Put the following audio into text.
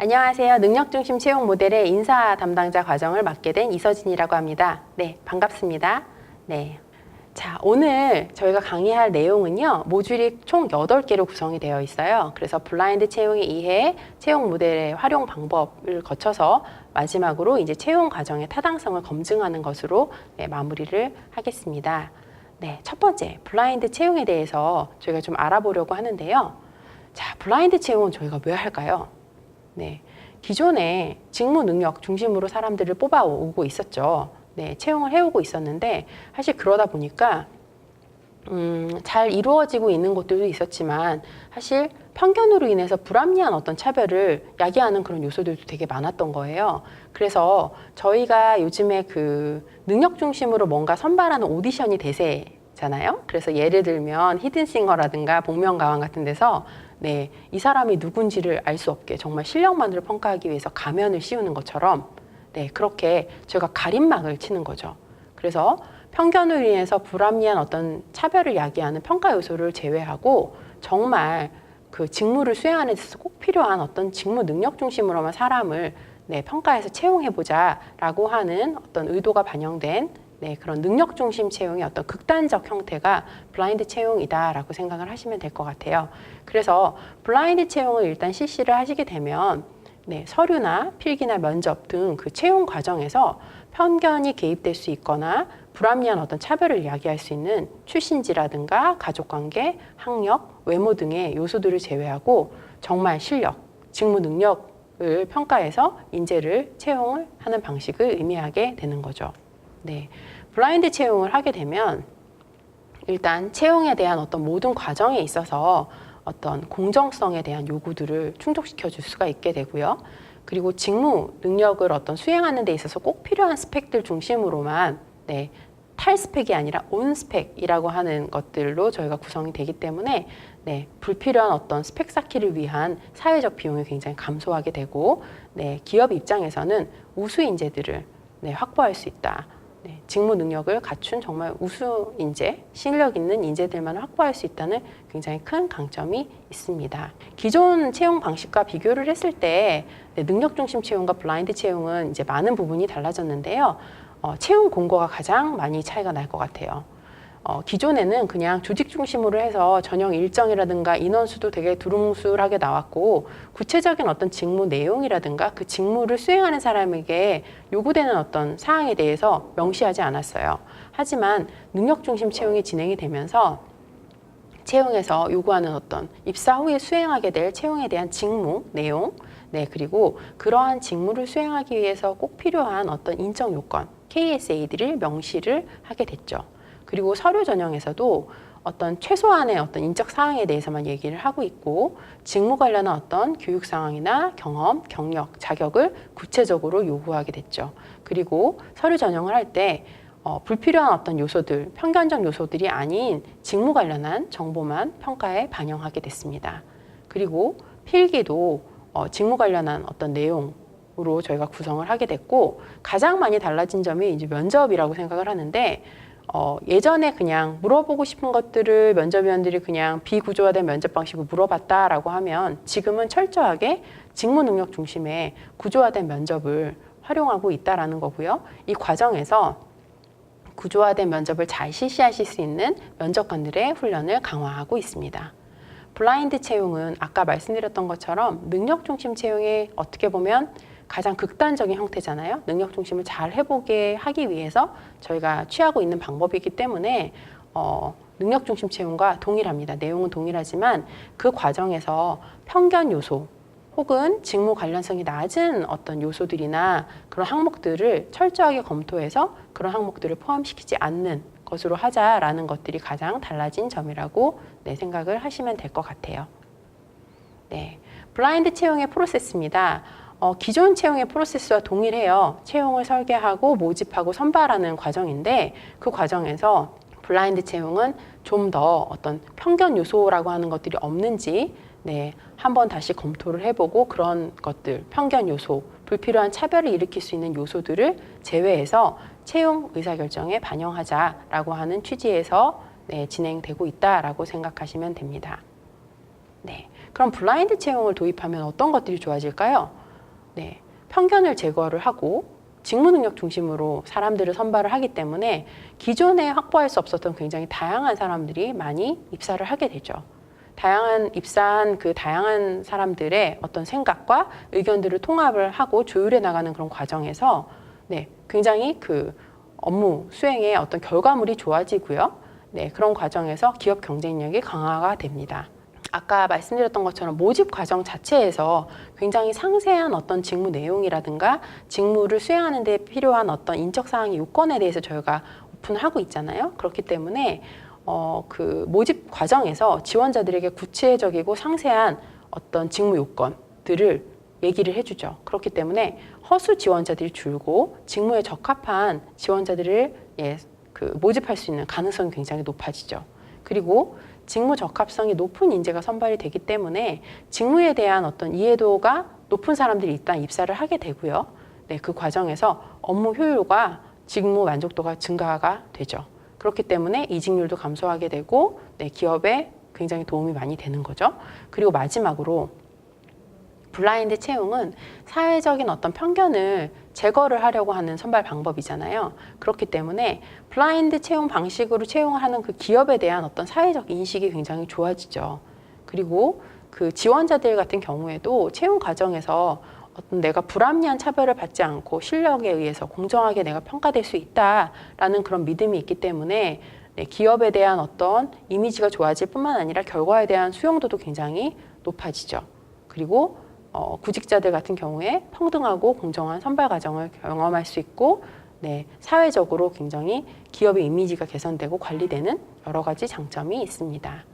안녕하세요. 능력중심 채용 모델의 인사 담당자 과정을 맡게 된 이서진이라고 합니다. 네, 반갑습니다. 네. 자, 오늘 저희가 강의할 내용은요, 모듈이 총 8개로 구성이 되어 있어요. 그래서 블라인드 채용의 이해, 채용 모델의 활용 방법을 거쳐서 마지막으로 이제 채용 과정의 타당성을 검증하는 것으로 마무리를 하겠습니다. 네, 첫 번째, 블라인드 채용에 대해서 저희가 좀 알아보려고 하는데요. 자, 블라인드 채용은 저희가 왜 할까요? 네, 기존에 직무 능력 중심으로 사람들을 뽑아오고 있었죠. 네, 채용을 해오고 있었는데 사실 그러다 보니까 잘 이루어지고 있는 곳들도 있었지만 사실 편견으로 인해서 불합리한 어떤 차별을 야기하는 그런 요소들도 되게 많았던 거예요. 그래서 저희가 요즘에 그 능력 중심으로 뭔가 선발하는 오디션이 대세잖아요. 그래서 예를 들면 히든싱어라든가 복면가왕 같은 데서 네, 이 사람이 누군지를 알 수 없게 정말 실력만으로 평가하기 위해서 가면을 씌우는 것처럼 네, 그렇게 저희가 가림막을 치는 거죠. 그래서 편견으로 인해서 불합리한 어떤 차별을 야기하는 평가 요소를 제외하고 정말 그 직무를 수행하는 데 있어서 꼭 필요한 어떤 직무 능력 중심으로만 사람을 네, 평가해서 채용해보자라고 하는 어떤 의도가 반영된 네, 그런 능력 중심 채용의 어떤 극단적 형태가 블라인드 채용이다라고 생각을 하시면 될 것 같아요. 그래서 블라인드 채용을 일단 실시를 하시게 되면 네, 서류나 필기나 면접 등 그 채용 과정에서 편견이 개입될 수 있거나 불합리한 어떤 차별을 야기할 수 있는 출신지라든가 가족관계, 학력, 외모 등의 요소들을 제외하고 정말 실력, 직무 능력을 평가해서 인재를 채용을 하는 방식을 의미하게 되는 거죠. 네, 블라인드 채용을 하게 되면 일단 채용에 대한 어떤 모든 과정에 있어서 어떤 공정성에 대한 요구들을 충족시켜 줄 수가 있게 되고요. 그리고 직무 능력을 어떤 수행하는 데 있어서 꼭 필요한 스펙들 중심으로만 네, 탈스펙이 아니라 온스펙이라고 하는 것들로 저희가 구성이 되기 때문에 네, 불필요한 어떤 스펙 쌓기를 위한 사회적 비용이 굉장히 감소하게 되고 네, 기업 입장에서는 우수 인재들을 네, 확보할 수 있다. 네, 직무 능력을 갖춘 정말 우수 인재, 실력 있는 인재들만 확보할 수 있다는 굉장히 큰 강점이 있습니다. 기존 채용 방식과 비교를 했을 때 네, 능력 중심 채용과 블라인드 채용은 이제 많은 부분이 달라졌는데요. 채용 공고가 가장 많이 차이가 날 것 같아요. 기존에는 그냥 조직 중심으로 해서 전형 일정이라든가 인원수도 되게 두루뭉술하게 나왔고 구체적인 어떤 직무 내용이라든가 그 직무를 수행하는 사람에게 요구되는 어떤 사항에 대해서 명시하지 않았어요. 하지만 능력 중심 채용이 진행이 되면서 채용에서 요구하는 어떤 입사 후에 수행하게 될 채용에 대한 직무 내용, 네, 그리고 그러한 직무를 수행하기 위해서 꼭 필요한 어떤 인적 요건, KSA들을 명시를 하게 됐죠. 그리고 서류 전형에서도 어떤 최소한의 어떤 인적 사항에 대해서만 얘기를 하고 있고 직무 관련한 어떤 교육 상황이나 경험, 경력, 자격을 구체적으로 요구하게 됐죠. 그리고 서류 전형을 할 때 불필요한 어떤 요소들, 편견적 요소들이 아닌 직무 관련한 정보만 평가에 반영하게 됐습니다. 그리고 필기도 직무 관련한 어떤 내용으로 저희가 구성을 하게 됐고 가장 많이 달라진 점이 이제 면접이라고 생각을 하는데 예전에 그냥 물어보고 싶은 것들을 면접위원들이 그냥 비구조화된 면접 방식으로 물어봤다라고 하면 지금은 철저하게 직무 능력 중심의 구조화된 면접을 활용하고 있다라는 거고요. 이 과정에서 구조화된 면접을 잘 실시하실 수 있는 면접관들의 훈련을 강화하고 있습니다. 블라인드 채용은 아까 말씀드렸던 것처럼 능력 중심 채용에 어떻게 보면 가장 극단적인 형태잖아요. 능력 중심을 잘 해보게 하기 위해서 저희가 취하고 있는 방법이기 때문에 능력 중심 채용과 동일합니다. 내용은 동일하지만 그 과정에서 편견 요소 혹은 직무 관련성이 낮은 어떤 요소들이나 그런 항목들을 철저하게 검토해서 그런 항목들을 포함시키지 않는 것으로 하자라는 것들이 가장 달라진 점이라고 생각을 하시면 될 것 같아요. 네, 블라인드 채용의 프로세스입니다. 기존 채용의 프로세스와 동일해요. 채용을 설계하고 모집하고 선발하는 과정인데 그 과정에서 블라인드 채용은 좀 더 어떤 편견 요소라고 하는 것들이 없는지 네, 한번 다시 검토를 해보고 그런 것들, 편견 요소, 불필요한 차별을 일으킬 수 있는 요소들을 제외해서 채용 의사결정에 반영하자라고 하는 취지에서 네, 진행되고 있다라고 생각하시면 됩니다. 네, 그럼 블라인드 채용을 도입하면 어떤 것들이 좋아질까요? 네, 편견을 제거를 하고 직무 능력 중심으로 사람들을 선발을 하기 때문에 기존에 확보할 수 없었던 굉장히 다양한 사람들이 많이 입사를 하게 되죠. 입사한 그 다양한 사람들의 어떤 생각과 의견들을 통합을 하고 조율해 나가는 그런 과정에서 네, 굉장히 그 업무 수행의 어떤 결과물이 좋아지고요. 네, 그런 과정에서 기업 경쟁력이 강화가 됩니다. 아까 말씀드렸던 것처럼 모집 과정 자체에서 굉장히 상세한 어떤 직무 내용이라든가 직무를 수행하는 데 필요한 어떤 인적사항의 요건에 대해서 저희가 오픈을 하고 있잖아요. 그렇기 때문에 그 모집 과정에서 지원자들에게 구체적이고 상세한 어떤 직무 요건들을 얘기를 해주죠. 그렇기 때문에 허수 지원자들이 줄고 직무에 적합한 지원자들을 모집할 수 있는 가능성이 굉장히 높아지죠. 그리고 직무 적합성이 높은 인재가 선발이 되기 때문에 직무에 대한 어떤 이해도가 높은 사람들이 일단 입사를 하게 되고요. 네, 그 과정에서 업무 효율과 직무 만족도가 증가가 되죠. 그렇기 때문에 이직률도 감소하게 되고 네, 기업에 굉장히 도움이 많이 되는 거죠. 그리고 마지막으로 블라인드 채용은 사회적인 어떤 편견을 제거를 하려고 하는 선발 방법이잖아요. 그렇기 때문에 블라인드 채용 방식으로 채용을 하는 그 기업에 대한 어떤 사회적 인식이 굉장히 좋아지죠. 그리고 그 지원자들 같은 경우에도 채용 과정에서 어떤 내가 불합리한 차별을 받지 않고 실력에 의해서 공정하게 내가 평가될 수 있다라는 그런 믿음이 있기 때문에 네, 기업에 대한 어떤 이미지가 좋아질 뿐만 아니라 결과에 대한 수용도도 굉장히 높아지죠. 그리고 구직자들 같은 경우에 평등하고 공정한 선발 과정을 경험할 수 있고 네, 사회적으로 굉장히 기업의 이미지가 개선되고 관리되는 여러 가지 장점이 있습니다.